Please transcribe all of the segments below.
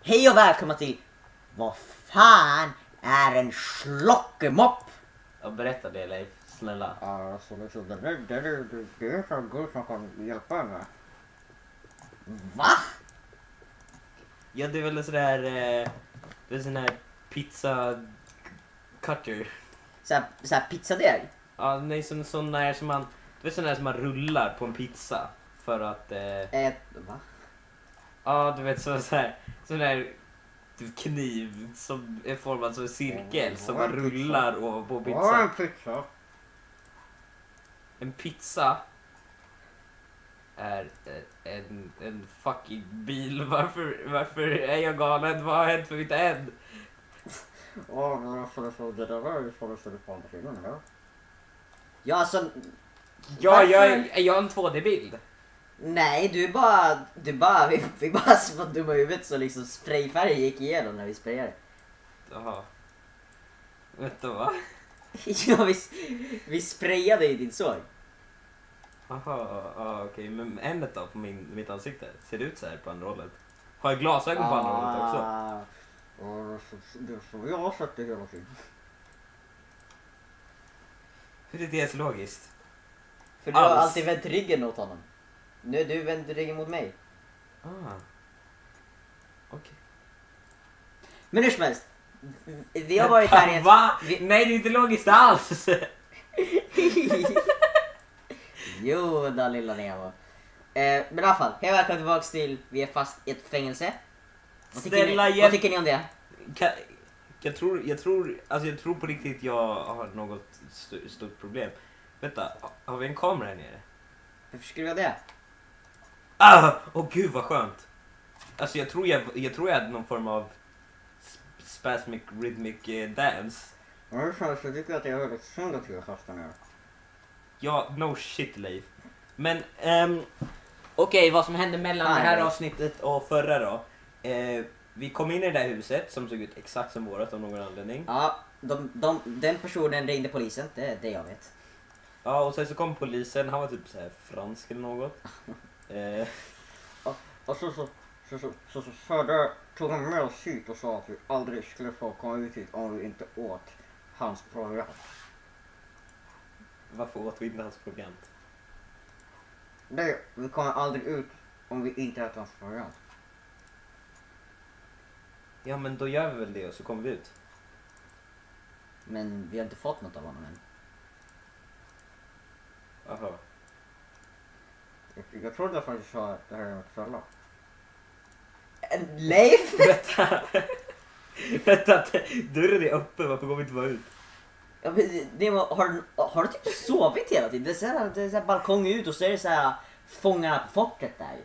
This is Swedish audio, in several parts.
Hej och välkomna till Vad fan är en slockemopp? Ja, berätta det Leif, snälla. Alltså liksom, det är så gott som kan hjälpa mig. Va? Ja, det är väl sådär, det är sån här pizza cutter. Så här pizzadeg? Ja, nej, sån där som man, du vet sån där som man rullar på en pizza för att, Va? ja, du vet sån där kniv som är formad som en cirkel som man rullar på Ja, en pizza. pizza. En pizza är en fucking bil. Varför är jag galen? Vad har hänt för mitt än? Ja, men alltså så det där var ju så det stod på andra sidan, eller? Ja, alltså... Ja, Varför? är jag en 2D-bild? Nej, vi bara var dumma i huvudet så liksom sprayfärg gick igenom när vi sprayade. Jaha. Vänta, va? Ja, vi sprayade i din såg. Jaha, okej. Men ämnet då på mitt ansikte? Ser det ut så här på andra hållet? Har jag glasögon på andra hållet också? Ja, det är så jag har sett det hela tiden. Hur är det så logiskt? För du har Alls. alltid vänt ryggen åt honom. Nu är du vänt ryggen mot mig. Okej. Men hur som helst. Vi har varit här i ett... Va? Nej, det är inte logiskt alls! Jo, då lilla Nemo. Men i alla fall, hej och välkomna tillbaka till Vi är fast i ett fängelse. Vad tycker ni om det? Jag tror på riktigt jag har något stort problem. Vänta, har vi en kamera här nere? Varför skulle vi ha det? Gud vad skönt. Alltså jag tror jag hade någon form av spasmic rhythmic dance. Men hur fan så tycker jag att jag är väldigt synd att jag kastar ner. Ja, no shit Leif. Men okej, vad som hände mellan det här avsnittet och förra då. Vi kom in i det där huset som såg ut exakt som vårat av någon anledning. Ja, den personen ringde polisen, det är det jag vet. Ja, och sen så kom polisen, han var typ så här fransk eller något. Och så Söder tog han med oss hit och sa att vi aldrig skulle få komma ut hit om vi inte åt hans program. Varför åt vi inte hans proviant? Nej, vi kommer aldrig ut om vi inte äter hans program. Ja, men då gör vi väl det och så kommer vi ut. Men vi har inte fått något av honom än. Aha. Jag trodde faktiskt att det här är något fälla. Leif! Vänta, dörren är öppen, varför går vi inte bara ut? Ja, men, Nemo, har du typ sovit hela tiden? Det är så här balkong ut och så är det så här Fångarna på fortet där ju.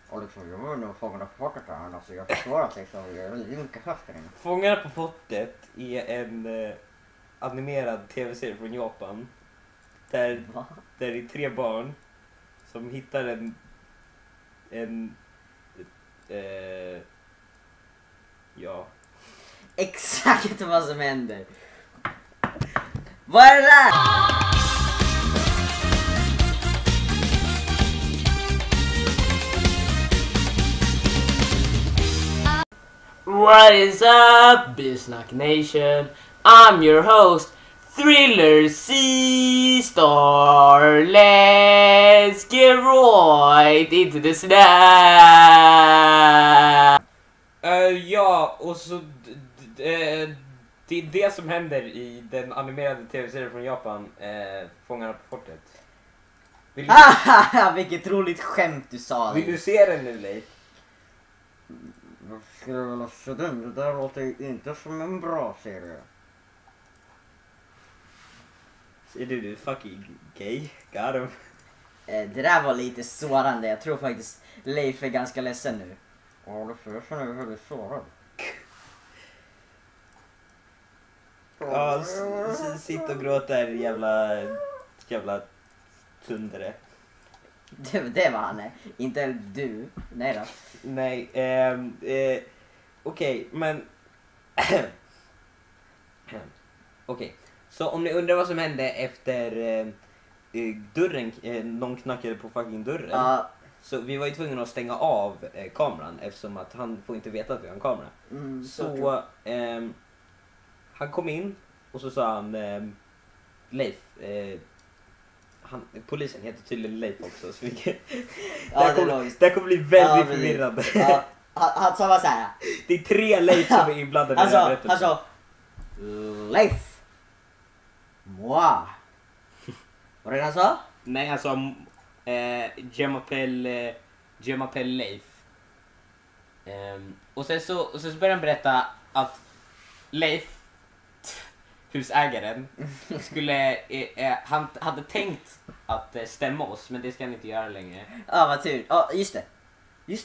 Och liksom, jag var nog fångarna på fortet här, men alltså jag förstår att liksom, jag är väldigt mycket höfter inne. Fångarna på fortet är en animerad tv-serie från Japan. Där det är 3 barn som hittar ja. Exakt vad som händer. Vad är det där? What is up, Bisnack Nation? I'm your host, Thriller C-Star. Let's get right into the snack. Ja, och så det är det som händer i den animerade tv-serien från Japan, Fångarna på fortet. Vilket roligt skämt du sa. Vill du se den nu, Leif? Jag skulle vilja se den, det där låter ju inte som en bra serie. Är du fucking gay? Got him. Det där var lite sårande. Jag tror faktiskt Leif är ganska ledsen nu. Ja, det för jag känner mig väldigt sårad. Ja, sitt och gråt där, jävla tundre. Det var han. Inte du. Nej då. Nej, okej, men okej. Så om ni undrar vad som hände efter dörren, någon knackade på fucking dörren. Ja, Så vi var ju tvungna att stänga av kameran eftersom att han får inte veta att vi har en kamera. Så han kom in och så sa han Leif, polisen heter tydligen Leif också. Så det kommer bli väldigt förvirrande. Ja, han sa bara så här. Det är 3 Leif som är inblandade i den här berättelsen. Han sa Leif. Moi. Vad är det han sa? Nej, han sa Je m'appelle Leif. Och sen så började han berätta att Leif, husägaren, han hade tänkt att stämma oss, men det ska han inte göra längre. Ja, vad tur. Ja, just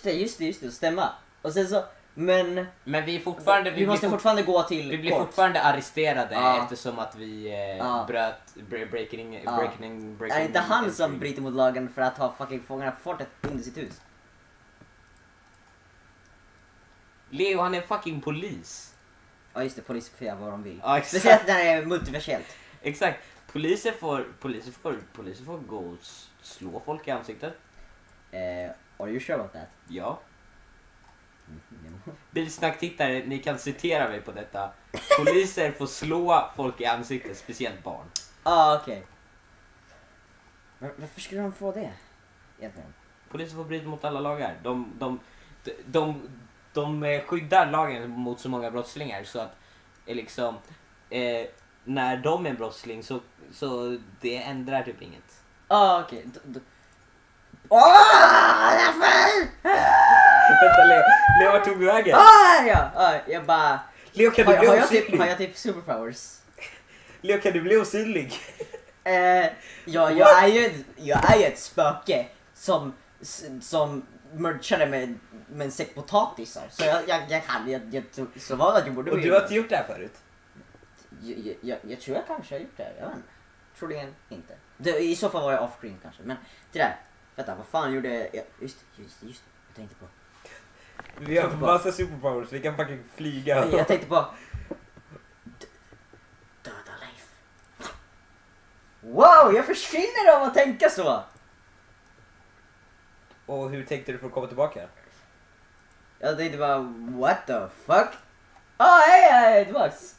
det, stämma. Och sen så, men vi är fortfarande vi måste fortfarande gå till vi blir court. Fortfarande arresterade eftersom att vi bröt breaking. Är inte han som bryter mot lagen för att ha fucking fångarna på fortet under sitt hus? Leo, han är fucking polis. Ja, just det, poliser får göra vad de vill. Ja, exakt. Speciellt när det är multiversellt. Exakt. Poliser får gå och slå folk i ansiktet. Are you sure about that? Ja. Bilsnacktittare, ni kan citera mig på detta. Poliser får slå folk i ansiktet, speciellt barn. Okej. Varför skulle de få det? Egentligen. Poliser får bryta mot alla lagar. De skyddar lagen mot så många brottslingar så att liksom när de är en brottsling så det ändrar typ inget. Okej. Vänta, Leo, vart tog du vägen? Jag bara... Leo, kan du bli osynlig? Har jag typ superpowers? Leo, kan du bli osynlig? Jag är ju ett spöke som merchade med en säck potatisar. Så jag tror så var det att jag borde... Och du har inte gjort det här förut? Jag tror jag kanske har gjort det. Jag vet inte. Troligen inte. I så fall var jag off-screen kanske. Men det där. Vänta, vad fan gjorde jag? Just jag tänkte på. Vi har massa superpowers, vi kan fucking flyga. Jag tänkte på döda Leif. Wow, jag försvinner av att tänka så. Och hur tänkte du för att komma tillbaka? Jag tänkte bara, what the fuck? Hej, tillbaks.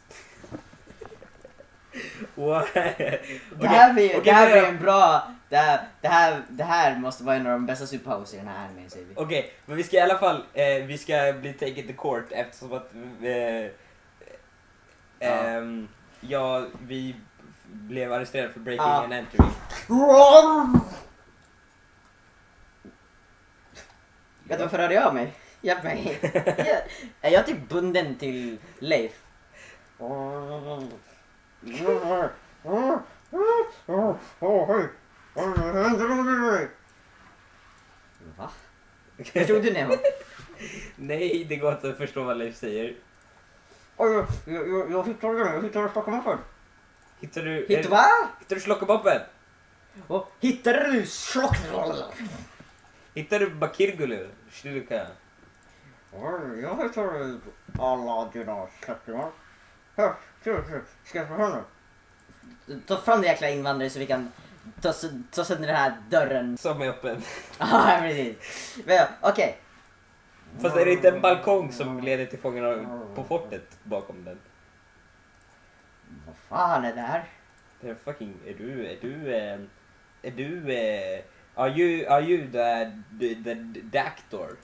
Det här blir en bra... Det här måste vara en av de bästa superpowers i den här animen, säger vi. Okej, men vi ska i alla fall vi ska bli taken to court eftersom att vi blev arresterade för breaking and entering. Vet du varför hörde jag mig? Hjälp mig. Är jag typ bunden till Leif? Va? Förstod du Nemo? Nej, det går inte att förstå vad Leif säger. Jag hittade Stockholm. Hittar du slockaboppen? Hittade du slock? Hittar du Bakirgulu? Sluka. Jag hittade alla dina släktingar. Här, ska jag få höra? Ta fram det jäkla invandrare så vi kan ta sönder den här dörren. Som är öppen. Ja, precis. Okej. Fast är det inte en balkong som leder till fångarna på fortet bakom den? Vad fan är det här? Det är fucking... Are you the actor?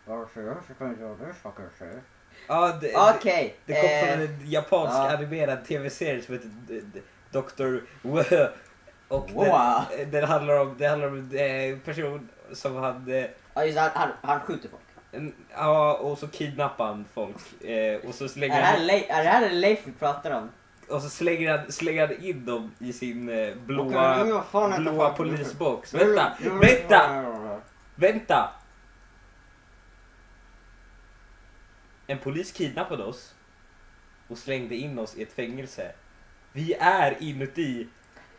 Varför jag ska inte göra det saker säger? Ja, Okej. det kom från en japansk animerad tv-serie som heter Dr. Wow. Och den handlar om en person som hade... Ja, just han skjuter folk. Ja, och så kidnappar han folk. Och så slänger är det här Leif vi pratar om? Och så slänger han in dem i sin blåa polisbox. Vänta! En polis kidnappade oss och slängde in oss i ett fängelse. Vi är inuti.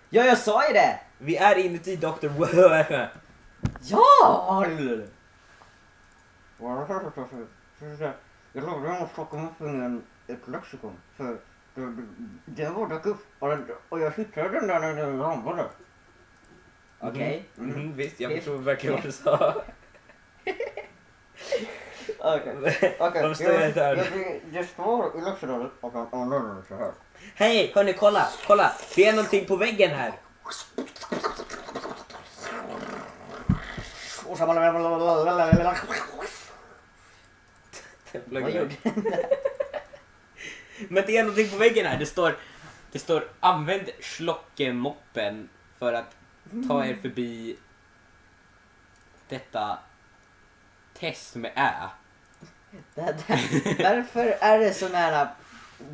Ja, jag sa ju det! Vi är inuti Dr. Ja! Jag lovade att Stockholm upp ett lexikon. För det var dök upp och jag hittade den där när den ramlade. Okej. Visst, jag förstår verkligen vad du sa. Okej. De står helt här. Det står i läxorna att man använder det så här. Hej, hörni, kolla. Det är någonting på väggen här. Vad gjorde den? Men det är någonting på väggen här. Det står använd slockemoppen för att ta er förbi detta test med Varför är det såna här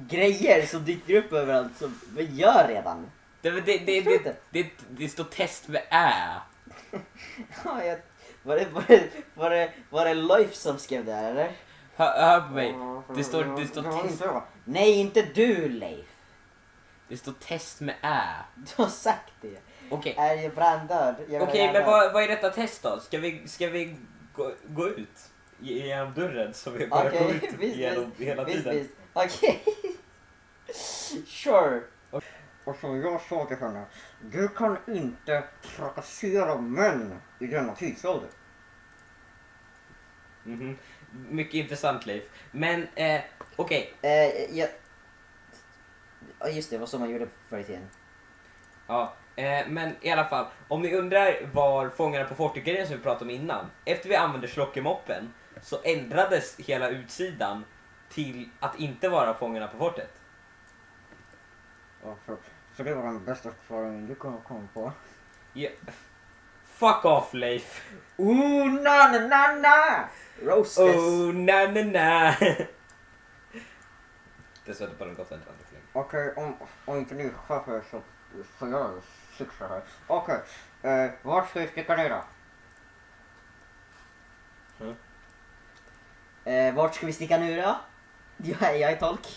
grejer som dyker upp överallt som vi gör redan? Det står test med Ja, var det Life som skrev det här, eller? Hör på mig. Det står test. Nej, inte du, Leif. Det står test med Du har sagt det. Okej. Är jag branddöd? Okej, men vad är detta test då? Ska vi gå ut genom dörren så vi bara går ut genom hela tiden? Visst. Okej. Sure. Och som jag sa till henne, du kan inte trakassera män i denna tidsålder. Mhm. Mycket intressant, Leif. Men, okej. Ja, just det, vad som man gjorde förr i tiden. Ja, men i alla fall. Om ni undrar var Fångarna på fortet-grejen som vi pratade om innan. Efter vi använde slockemoppen så ändrades hela utsidan till att inte vara Fångarna på fortet. Ja, så det var den bästa förklaringen du kunde komma på. Yeah. Fuck off, Leif. Na. Roastes. Na. Det sätter på den gott en fling. Okej, om inte ni skärper så får jag fixa här. Okej, vart ska vi sticka ner då? Vart ska vi sticka nu då? Jag är tolk.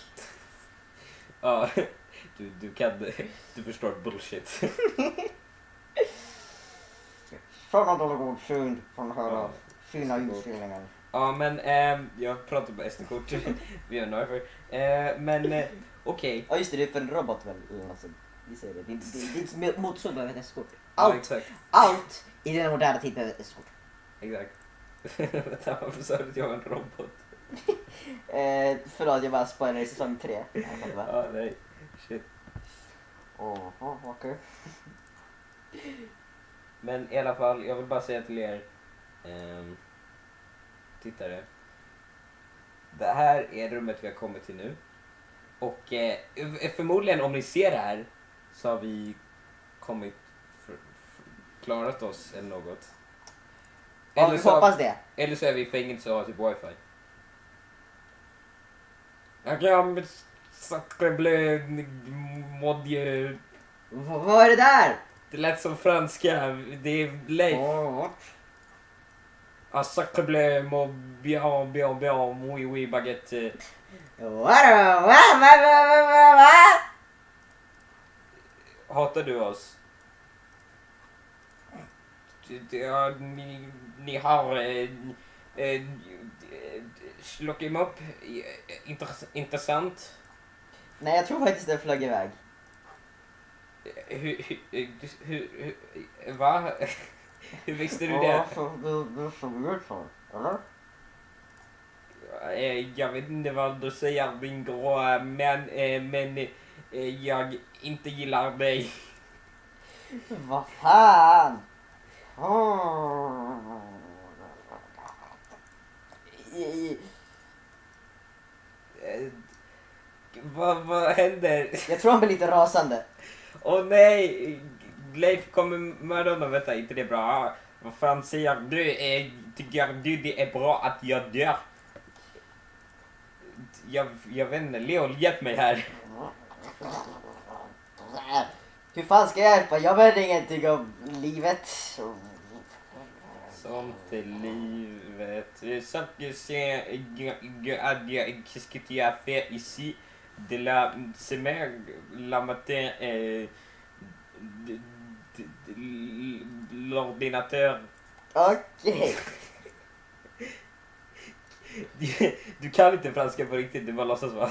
Ja, du förstår bullshit. Sådana dålig god syn från den här fina inspelningen. Ja, men jag pratar på SD-kort. Vi är nöjda för. Men okej. Ja, just det, det är för en robot väl? Eller något sånt. Vi säger det. Ditt motorsåg behöver ett S-kort. Ja, exakt. Allt i den moderna tid behöver ett S-kort. Exakt. Vänta, varför sa du att jag var en robot? Förlåt, jag bara spoilade i säsong 3. Ja, nej. Shit. Okej. Men i alla fall, jag vill bara säga till er tittare. Det här är rummet vi har kommit till nu. Och förmodligen om ni ser det här så har vi kommit klarat oss eller något. Ja, vi hoppas det. Eller så är vi i fängelse och har typ wifi. Jag kan bli modje. Vad är det där? Det lät som franska. Det är Leif. Sacre bleu, bien, oui, baguette. Hatar du oss? Ja, ni har slått him upp. Intressant. Nej, jag tror faktiskt det flög iväg. Va? Hur visste du det? Ja, så det såg ut så, eller? Jag vet inte vad du säger, Bingo, men jag inte gillar dig. Vad fan? Vad händer? Jag tror han blir lite rasande. Åh nej! Leif kommer mörda honom, vänta, inte det är bra. Vad fan säger du? Tycker du det är bra att jag dör? Jag vet inte, Leo, hjälp mig här. Hur fan ska jag hjälpa? Jag vet ingenting om livet. Sånt är livet. Ça que c'est qu'est-ce que tu as fait ici de la semaine la matin l'ordinateur. Okej. Du kan inte franska på riktigt, du bara låtsas vara.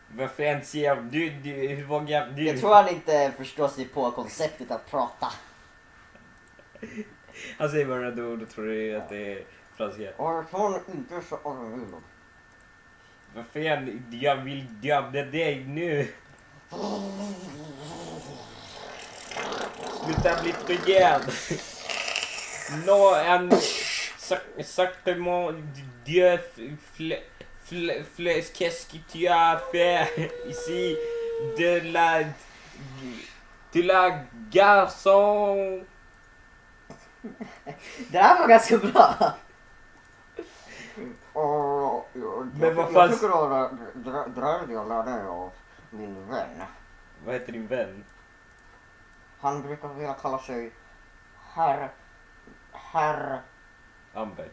Varför än ser du hur vågar du? Jag tror han inte förstår sig på konceptet att prata. Han säger bara ett ord och tror du att det är franska. Arton inte så annorlunda. Vad fan, jag vill döda dig nu. Sluta bli rejäl. Nå, en saktement de fläsk qu'est-ce que tu as fait ici de la garçon. Det här var ganska bra. Men vad Jag fan- tycker att jag lärde mig av min vän. Vad heter din vän? Han brukar vilja kalla sig herr Amber.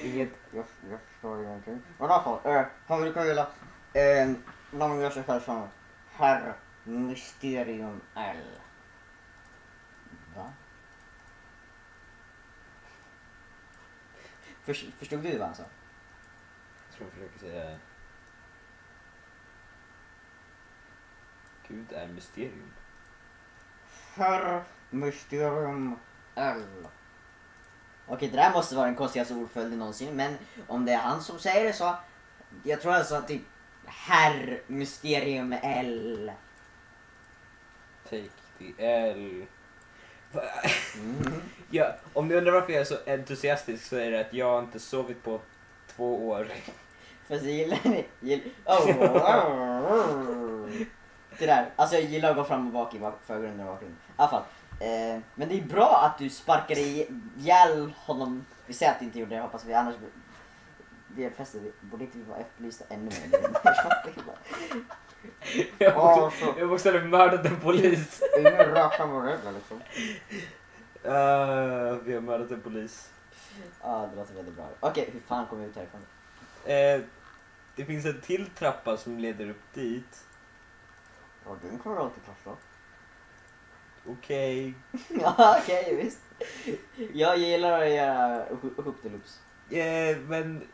Inget. jag förstår ingenting. Men i alla fall, han brukar vilja namnge sig själv som herr Mysterium L. Va? Förstod du vad han sa? Jag tror jag försöker säga... Gud är mysterium. Herr Mysterium L. Okej, det där måste vara den konstigaste ordföljden någonsin. Men om det är han som säger det så... Jag tror alltså typ... Herr Mysterium L. Take the L. Ja, om ni undrar varför jag är så entusiastisk så är det att jag inte sovit på 2 år. Fast jag gillar ni... Det där. Alltså jag gillar att gå fram och bak i förgrunden och bakgrunden. I alla fall. Men det är bra att du sparkade ihjäl honom. Vi säger att du inte gjorde det, hoppas vi. Annars... Vi är fester, borde inte vi vara efterlysta ännu mer. Jag har bokstavligen mördat en polis. Ingen räknar med regler liksom. Vi har mördat en polis. Ja, det låter väldigt bra. Okej, hur fan kommer vi ut härifrån? Det finns en till trappa som leder upp dit. Ja, den kommer jag alltid testa. Okej. Ja, okej, visst. Jag gillar att göra hoop-de-loops. Men...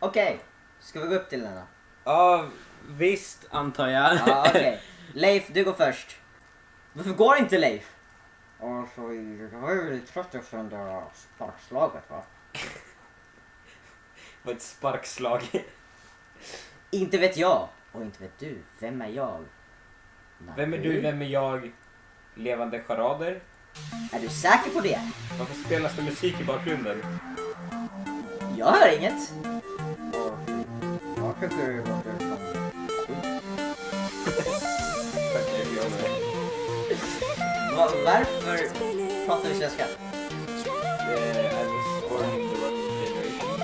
Okej, ska vi gå upp till den då? Ja, visst antar jag. Ja, okej. Leif, du går först. Varför går inte Leif? Alltså, jag var ju lite trött efter den där sparkslaget va? Vad ett sparkslag. Inte vet jag. Och inte vet du. Vem är jag? Vem är du, vem är jag? Levande charader? Är du säker på det? Varför spelas det musik i bakgrunden? Jag hör inget. Jag tycker det låter som... Varför pratar vi svenska? I was born in the wrong generation.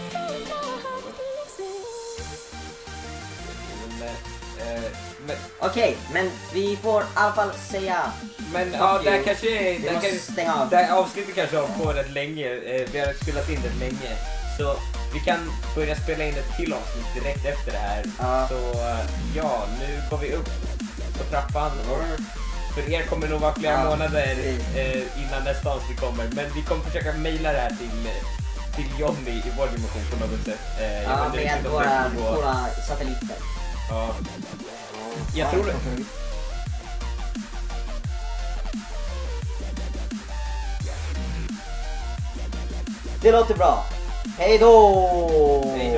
Men Okej, men vi får i alla fall säga... Men ja, det här kanske Vi måste stänga av. det här avsnittet kanske har på rätt länge. Vi har spelat in det länge. Så vi kan börja spela in ett till avsnitt direkt efter det här. Ja. Så ja, nu går vi upp på trappan. För er kommer det nog vara flera månader innan nästa avsnitt kommer. Men vi kommer försöka mejla det här till Johnny i vår dimension på något sätt. Ja, med våra satelliter. Ja. Jag tror det. Det låter bra. Hej då! Hej då!